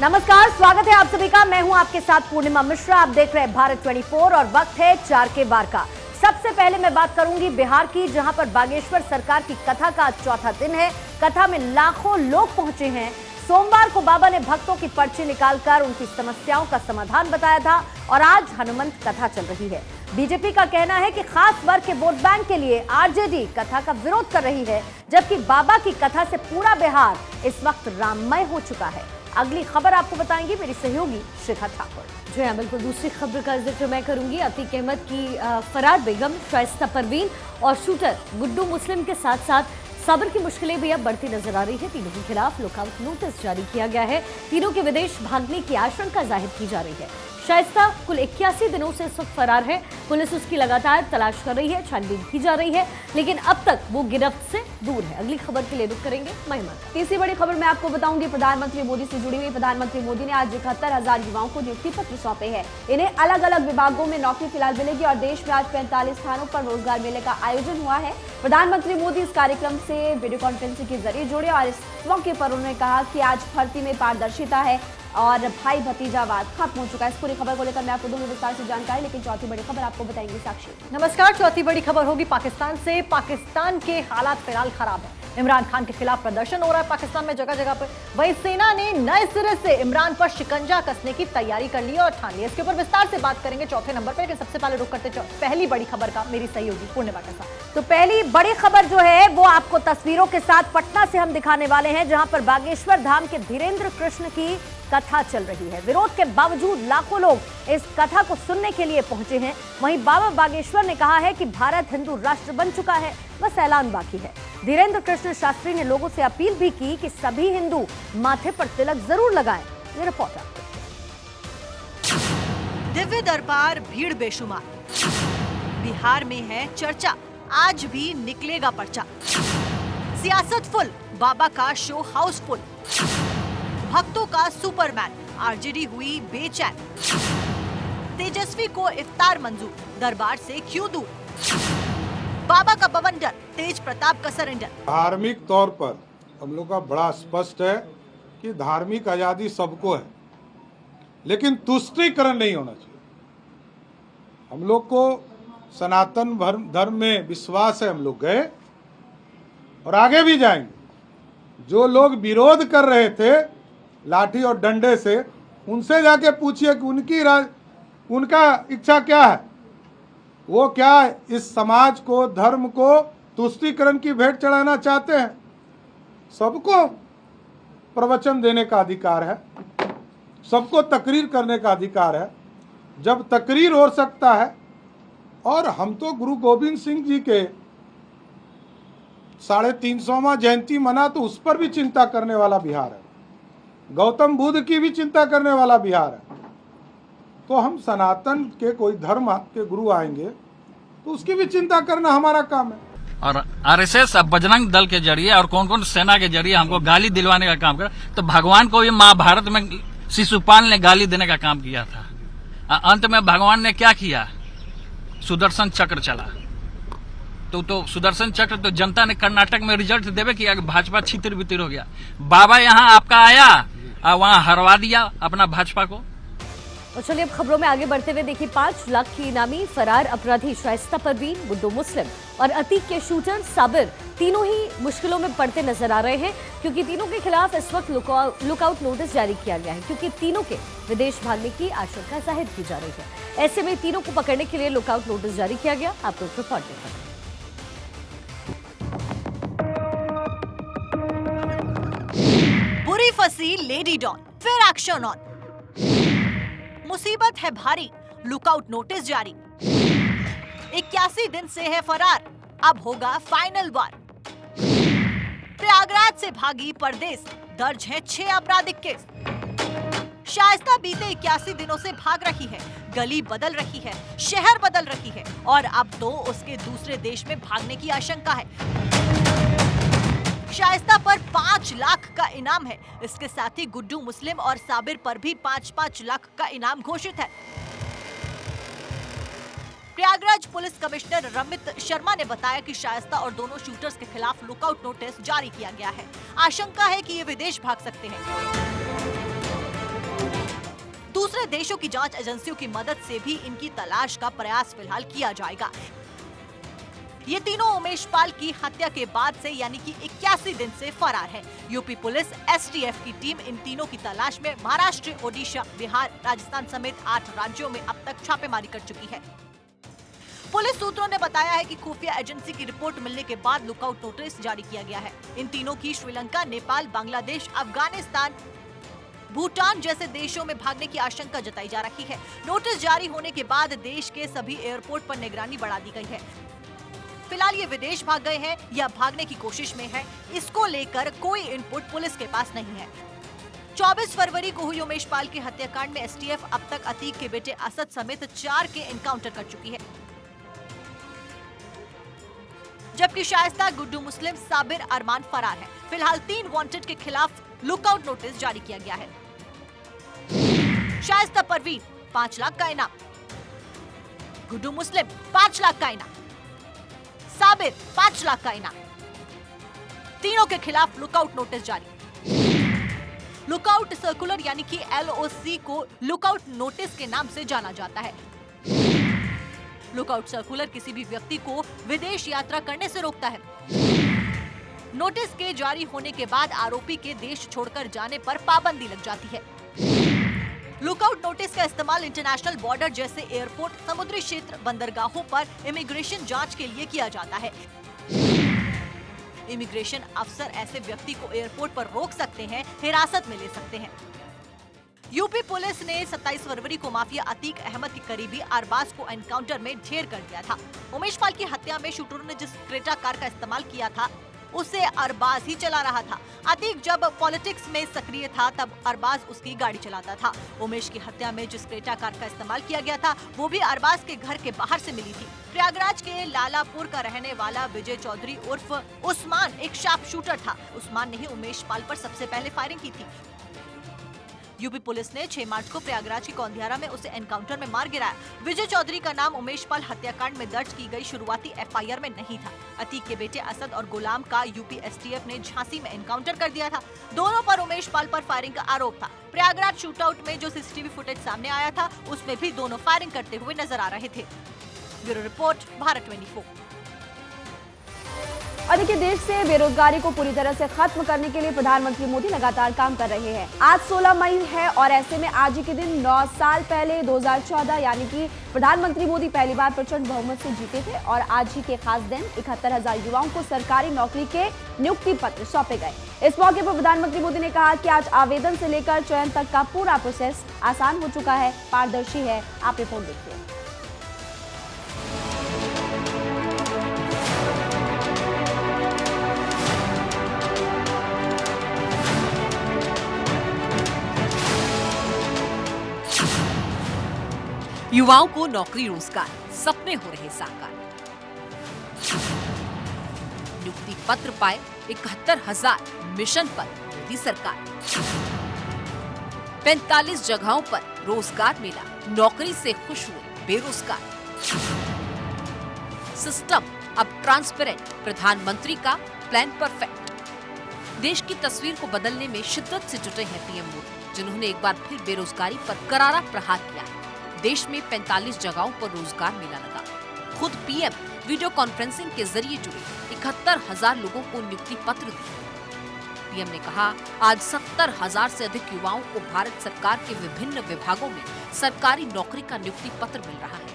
नमस्कार, स्वागत है आप सभी का। मैं हूं आपके साथ पूर्णिमा मिश्रा। आप देख रहे हैं भारत 24 और वक्त है 4 के बार का। सबसे पहले मैं बात करूंगी बिहार की, जहां पर बागेश्वर सरकार की कथा का आज चौथा दिन है। कथा में लाखों लोग पहुंचे हैं। सोमवार को बाबा ने भक्तों की पर्ची निकालकर उनकी समस्याओं का समाधान बताया था और आज हनुमंत कथा चल रही है। बीजेपी का कहना है कि खास वर्ग के वोट बैंक के लिए आरजेडी कथा का विरोध कर रही है, जबकि बाबा की कथा से पूरा बिहार इस वक्त राममय हो चुका है। अगली खबर आपको बताएंगी मेरी सहयोगी शिखा ठाकुर। जी हाँ, बिल्कुल। दूसरी खबर का जिक्र मैं करूंगी। अतीक अहमद की फरार बेगम शाइस्ता परवीन और शूटर गुड्डू मुस्लिम के साथ साथ साबिर की मुश्किलें भी अब बढ़ती नजर आ रही है। तीनों के खिलाफ लुकआउट नोटिस जारी किया गया है। तीनों के विदेश भागने की आशंका जाहिर की जा रही है। शाइस्ता कुल 81 दिनों से इस वक्त फरार है। पुलिस उसकी लगातार तलाश कर रही है, छानबीन की जा रही है, लेकिन अब तक वो गिरफ्त से दूर है। अगली खबर के लिए रुक करेंगे महिमा। तीसरी बड़ी खबर मैं आपको बताऊंगी प्रधानमंत्री मोदी से जुड़ी हुई। प्रधानमंत्री मोदी ने आज 71,000 युवाओं को नियुक्ति पत्र सौंपे हैं। इन्हें अलग अलग विभागों में नौकरी फिलहाल मिलेगी और देश में आज 45 स्थानों पर रोजगार मेले का आयोजन हुआ है। प्रधानमंत्री मोदी इस कार्यक्रम से वीडियो कॉन्फ्रेंसिंग के जरिए जुड़े और इस मौके पर उन्होंने कहा कि आज भर्ती में पारदर्शिता है और भाई भतीजावाद खत्म हो चुका है। इस पूरी खबर को लेकर मैं आपको दूंगी विस्तार से जानकारी, लेकिन चौथी बड़ी खबर आपको बताएंगे साक्षी। नमस्कार। चौथी बड़ी खबर होगी पाकिस्तान से। पाकिस्तान के हालात फिलहाल खराब है। इमरान खान के खिलाफ प्रदर्शन हो रहा है पाकिस्तान में जगह जगह पर। वहीं सेना ने नए सिरे से इमरान पर शिकंजा कसने की तैयारी कर ली और ठान ली। इसके ऊपर विस्तार से बात करेंगे चौथे नंबर पर, लेकिन सबसे पहले रुक करते पहली बड़ी खबर का मेरी सहयोगी पूर्णिमा के साथ। तो पहली बड़ी खबर जो है वो आपको तस्वीरों के साथ पटना से हम दिखाने वाले हैं, जहां पर बागेश्वर धाम के धीरेन्द्र कृष्ण की कथा चल रही है। विरोध के बावजूद लाखों लोग इस कथा को सुनने के लिए पहुंचे हैं। वहीं बाबा बागेश्वर ने कहा है कि भारत हिंदू राष्ट्र बन चुका है, बस ऐलान बाकी है। धीरेन्द्र कृष्ण शास्त्री ने लोगों से अपील भी की कि सभी हिंदू माथे पर तिलक जरूर लगाएं। ये रिपोर्ट आपको। दिव्य दरबार, भीड़ बेशुमार। बिहार में है चर्चा, आज भी निकलेगा पर्चा। सियासत फुल, बाबा का शो हाउसफुल। भक्तों का सुपरमैन, आरजेडी हुई बेचैन। तेजस्वी को इफ्तार मंजूर, दरबार से क्यों दूर। बाबा का बवंडर, तेज प्रताप का सरेंडर। धार्मिक तौर पर हम लोग का बड़ा स्पष्ट है कि धार्मिक आजादी सबको है, लेकिन तुष्टीकरण नहीं होना चाहिए। हम लोग को सनातन धर्म में विश्वास है, हम लोग गए और आगे भी जाएंगे। जो लोग विरोध कर रहे थे लाठी और डंडे से, उनसे जाके पूछिए कि उनका इच्छा क्या है। वो क्या इस समाज को, धर्म को तुष्टीकरण की भेंट चढ़ाना चाहते हैं? सबको प्रवचन देने का अधिकार है, सबको तकरीर करने का अधिकार है। जब तकरीर हो सकता है, और हम तो गुरु गोविंद सिंह जी के 350वां जयंती मना तो उस पर भी चिंता करने वाला बिहार है। गौतम बुद्ध की भी चिंता करने वाला बिहार है। तो हम सनातन के कोई धर्म के गुरु आएंगे तो उसकी भी चिंता करना हमारा काम है। और आरएसएस अब बजरंग दल के जरिए और कौन कौन सेना के जरिए हमको गाली दिलवाने का काम कर, तो भगवान को भी महाभारत में शिशुपाल ने गाली देने का काम किया था। अंत में भगवान ने क्या किया? सुदर्शन चक्र चला। तो सुदर्शन चक्र तो जनता ने कर्नाटक में रिजल्ट देवे किया, भाजपा छितिर बितिर हो गया। बाबा यहाँ आपका आया, वहाँ हरवा दिया अपना भाजपा को। और चलिए अब खबरों में आगे बढ़ते हुए देखिए, 5 लाख की इनामी फरार अपराधी शाइस्ता परवीन, गुड्डू मुस्लिम और अतीक के शूटर साबिर तीनों ही मुश्किलों में पड़ते नजर आ रहे हैं, क्योंकि तीनों के खिलाफ इस वक्त लुकआउट नोटिस जारी किया गया है, क्योंकि तीनों के विदेश भागने की आशंका जाहिर की जा रही है। ऐसे में तीनों को पकड़ने के लिए लुकआउट नोटिस जारी किया गया। आपको रिपोर्ट देखा। बुरी फंसी लेडी डॉन, फिर एक्शन ऑन। मुसीबत है भारी, लुकआउट नोटिस जारी। 81 दिन से है फरार, अब होगा फाइनल वार। प्रयागराज से भागी परदेस, दर्ज है 6 आपराधिक केस। शाइस्ता बीते 81 दिनों से भाग रही है, गली बदल रही है, शहर बदल रही है और अब तो उसके दूसरे देश में भागने की आशंका है। शाइस्ता पर 5 लाख का इनाम है। इसके साथ ही गुड्डू मुस्लिम और साबिर पर भी 5-5 लाख का इनाम घोषित है। प्रयागराज पुलिस कमिश्नर रमित शर्मा ने बताया कि शाइस्ता और दोनों शूटर्स के खिलाफ लुकआउट नोटिस जारी किया गया है। आशंका है कि ये विदेश भाग सकते हैं। दूसरे देशों की जांच एजेंसियों की मदद से भी इनकी तलाश का प्रयास फिलहाल किया जाएगा। ये तीनों उमेश पाल की हत्या के बाद से यानी कि 81 दिन से फरार है। यूपी पुलिस एसटीएफ की टीम इन तीनों की तलाश में महाराष्ट्र, ओडिशा, बिहार, राजस्थान समेत 8 राज्यों में अब तक छापेमारी कर चुकी है। पुलिस सूत्रों ने बताया है कि खुफिया एजेंसी की रिपोर्ट मिलने के बाद लुकआउट नोटिस जारी किया गया है। इन तीनों की श्रीलंका, नेपाल, बांग्लादेश, अफगानिस्तान, भूटान जैसे देशों में भागने की आशंका जताई जा रही है। नोटिस जारी होने के बाद देश के सभी एयरपोर्ट पर निगरानी बढ़ा दी गई है। फिलहाल ये विदेश भाग गए हैं या भागने की कोशिश में हैं, इसको लेकर कोई इनपुट पुलिस के पास नहीं है। 24 फरवरी को हुई उमेश पाल के हत्याकांड में एसटीएफ अब तक अतीक के बेटे असद समेत 4 के एनकाउंटर कर चुकी है, जबकि शाइस्ता, गुड्डू मुस्लिम, साबिर, अरमान फरार है। फिलहाल 3 वांटेड के खिलाफ लुकआउट नोटिस जारी किया गया है। शाइस्ता परवीन 5 लाख का इनाम, गुड्डू मुस्लिम 5 लाख का इनाम, साबिर 5 लाख का इनाम। तीनों के खिलाफ लुकआउट नोटिस जारी। लुकआउट सर्कुलर यानी कि LOC को लुकआउट नोटिस के नाम से जाना जाता है। लुकआउट सर्कुलर किसी भी व्यक्ति को विदेश यात्रा करने से रोकता है। नोटिस के जारी होने के बाद आरोपी के देश छोड़कर जाने पर पाबंदी लग जाती है। लुकआउट नोटिस का इस्तेमाल इंटरनेशनल बॉर्डर जैसे एयरपोर्ट, समुद्री क्षेत्र, बंदरगाहों पर इमिग्रेशन जांच के लिए किया जाता है। इमिग्रेशन अफसर ऐसे व्यक्ति को एयरपोर्ट पर रोक सकते हैं, हिरासत में ले सकते हैं। यूपी पुलिस ने 27 फरवरी को माफिया अतीक अहमद के करीबी अरबाज को एनकाउंटर में ढेर कर दिया था। उमेश पाल की हत्या में शूटरों ने जिस क्रेटा कार का इस्तेमाल किया था उसे अरबाज ही चला रहा था। अतीक जब पॉलिटिक्स में सक्रिय था तब अरबाज उसकी गाड़ी चलाता था। उमेश की हत्या में जिस क्रेटा कार का इस्तेमाल किया गया था वो भी अरबाज के घर के बाहर से मिली थी। प्रयागराज के लालापुर का रहने वाला विजय चौधरी उर्फ उस्मान एक शार्प शूटर था। उस्मान ने ही उमेश पाल पर सबसे पहले फायरिंग की थी। यूपी पुलिस ने 6 मार्च को प्रयागराज की कौंधियारा में उसे एनकाउंटर में मार गिराया। विजय चौधरी का नाम उमेश पाल हत्याकांड में दर्ज की गई शुरुआती FIR में नहीं था। अतीक के बेटे असद और गुलाम का यूपी STF ने झांसी में एनकाउंटर कर दिया था। दोनों पर उमेश पाल पर फायरिंग का आरोप था। प्रयागराज शूटआउट में जो CCTV फुटेज सामने आया था उसमें भी दोनों फायरिंग करते हुए नजर आ रहे थे। Bureau report, Bharat 24। और देखिए, देश से बेरोजगारी को पूरी तरह से खत्म करने के लिए प्रधानमंत्री मोदी लगातार काम कर रहे हैं। आज 16 मई है और ऐसे में आज ही के दिन 9 साल पहले 2014 यानी कि प्रधानमंत्री मोदी पहली बार प्रचंड बहुमत से जीते थे और आज ही के खास दिन 71,000 युवाओं को सरकारी नौकरी के नियुक्ति पत्र सौंपे गए। इस मौके पर प्रधानमंत्री मोदी ने कहा कि आज आवेदन से लेकर चयन तक का पूरा प्रोसेस आसान हो चुका है, पारदर्शी है। आप रिपोर्ट देखिए। युवाओं को नौकरी, रोजगार, सपने हो रहे साकार। नियुक्ति पत्र पाए 71,000 मिशन पर मोदी सरकार। 45 जगहों पर रोजगार मिला, नौकरी से खुश हुए बेरोजगार। सिस्टम अब ट्रांसपेरेंट, प्रधानमंत्री का प्लान परफेक्ट। देश की तस्वीर को बदलने में शिद्दत से जुटे हैं पीएम मोदी, जिन्होंने एक बार फिर बेरोजगारी पर करारा प्रहार किया है। देश में 45 जगहों पर रोजगार मेला लगा। खुद पीएम वीडियो कॉन्फ्रेंसिंग के जरिए जुड़े 71,000 लोगों को नियुक्ति पत्र दिए। पीएम ने कहा, आज 70,000 से अधिक युवाओं को भारत सरकार के विभिन्न विभागों में सरकारी नौकरी का नियुक्ति पत्र मिल रहा है।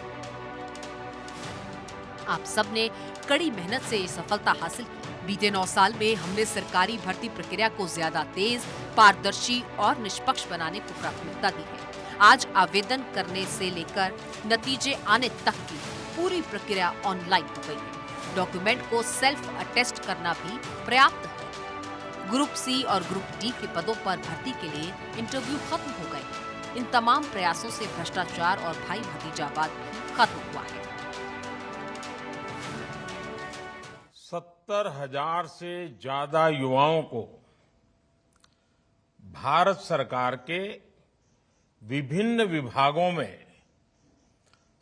आप सब ने कड़ी मेहनत से ये सफलता हासिल की। बीते 9 साल में हमने सरकारी भर्ती प्रक्रिया को ज्यादा तेज, पारदर्शी और निष्पक्ष बनाने को प्राथमिकता दी है। आज आवेदन करने से लेकर नतीजे आने तक की पूरी प्रक्रिया ऑनलाइन हो गई है। डॉक्यूमेंट को सेल्फ अटेस्ट करना भी पर्याप्त है। ग्रुप C और ग्रुप D के पदों पर भर्ती के लिए इंटरव्यू खत्म हो गए। इन तमाम प्रयासों से भ्रष्टाचार और भाई भतीजावाद भी खत्म हुआ है। 70,000 से ज्यादा युवाओं को भारत सरकार के विभिन्न विभागों में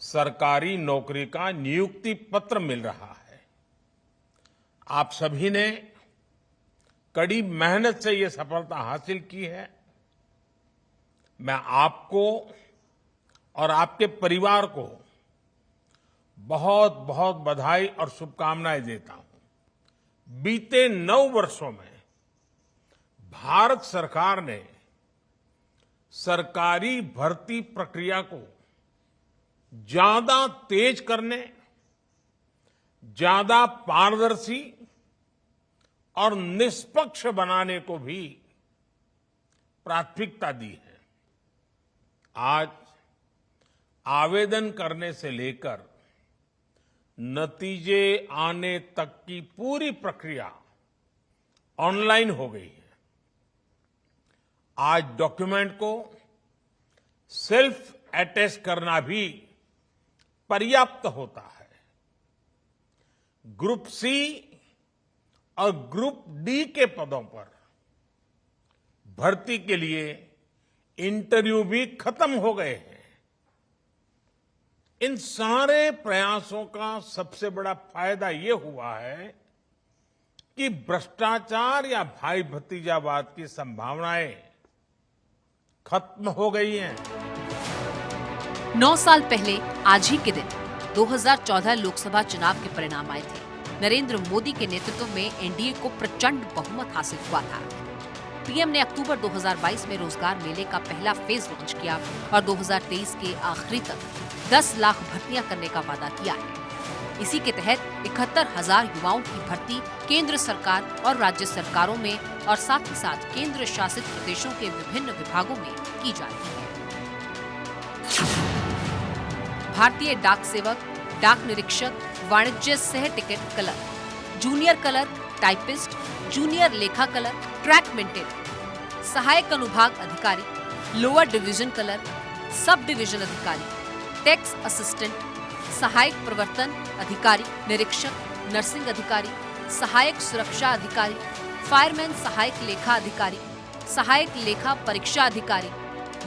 सरकारी नौकरी का नियुक्ति पत्र मिल रहा है। आप सभी ने कड़ी मेहनत से ये सफलता हासिल की है। मैं आपको और आपके परिवार को बहुत बहुत बधाई और शुभकामनाएं देता हूं। बीते 9 वर्षों में भारत सरकार ने सरकारी भर्ती प्रक्रिया को ज्यादा तेज करने, ज्यादा पारदर्शी और निष्पक्ष बनाने को भी प्राथमिकता दी है। आज आवेदन करने से लेकर नतीजे आने तक की पूरी प्रक्रिया ऑनलाइन हो गई है। आज डॉक्यूमेंट को सेल्फ अटेस्ट करना भी पर्याप्त होता है। ग्रुप सी और ग्रुप डी के पदों पर भर्ती के लिए इंटरव्यू भी खत्म हो गए हैं। इन सारे प्रयासों का सबसे बड़ा फायदा ये हुआ है कि भ्रष्टाचार या भाई भतीजावाद की संभावनाएं खत्म हो गई हैं। 9 साल पहले आज ही के दिन 2014 लोकसभा चुनाव के परिणाम आए थे। नरेंद्र मोदी के नेतृत्व में एनडीए को प्रचंड बहुमत हासिल हुआ था। पीएम ने अक्टूबर 2022 में रोजगार मेले का पहला फेज लॉन्च किया और 2023 के आखिरी तक 10 लाख भर्तियां करने का वादा किया है। इसी के तहत 71,000 युवाओं की भर्ती केंद्र सरकार और राज्य सरकारों में और साथ ही साथ केंद्र शासित प्रदेशों के विभिन्न विभागों में की जा रही है। भारतीय डाक सेवक, डाक निरीक्षक, वाणिज्य सह ticket clerk, junior clerk, typist, junior लेखा क्लर्क, ट्रैक मेंटेनर, सहायक अनुभाग अधिकारी, lower division clerk, sub division अधिकारी, टैक्स असिस्टेंट, सहायक प्रवर्तन अधिकारी, निरीक्षक, नर्सिंग अधिकारी, सहायक सुरक्षा अधिकारी, फायरमैन सहायक लेखा अधिकारी, सहायक लेखा परीक्षा अधिकारी,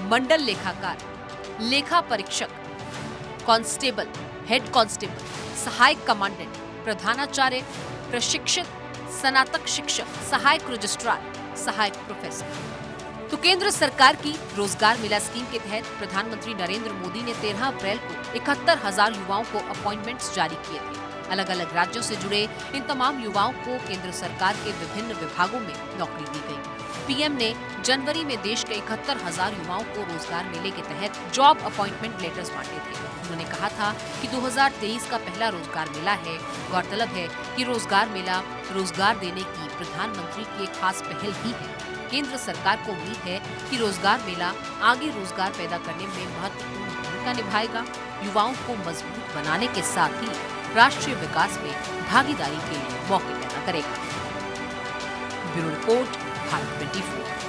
मंडल लेखाकार, लेखा परीक्षक, कांस्टेबल, हेड कांस्टेबल, सहायक कमांडेंट, प्रधानाचार्य, प्रशिक्षक, स्नातक शिक्षक, सहायक रजिस्ट्रार, सहायक प्रोफेसर। तो केंद्र सरकार की रोजगार मेला स्कीम के तहत प्रधानमंत्री नरेंद्र मोदी ने 13 अप्रैल को 71,000 युवाओं को अपॉइंटमेंट्स जारी किए थे। अलग अलग राज्यों से जुड़े इन तमाम युवाओं को केंद्र सरकार के विभिन्न विभागों में नौकरी दी गई। पीएम ने जनवरी में देश के 71,000 युवाओं को रोजगार मेले के तहत जॉब अपॉइंटमेंट लेटर्स बांटे थे। उन्होंने कहा था कि 2023 का पहला रोजगार मेला है। गौरतलब है कि रोजगार मेला रोजगार देने की प्रधानमंत्री की एक खास पहल ही है। केंद्र सरकार को उम्मीद है कि रोजगार मेला आगे रोजगार पैदा करने में महत्वपूर्ण भूमिका निभाएगा, युवाओं को मजबूत बनाने के साथ ही राष्ट्रीय विकास में भागीदारी के लिए मौके पैदा करेगा। Bureau report, Bharat 24।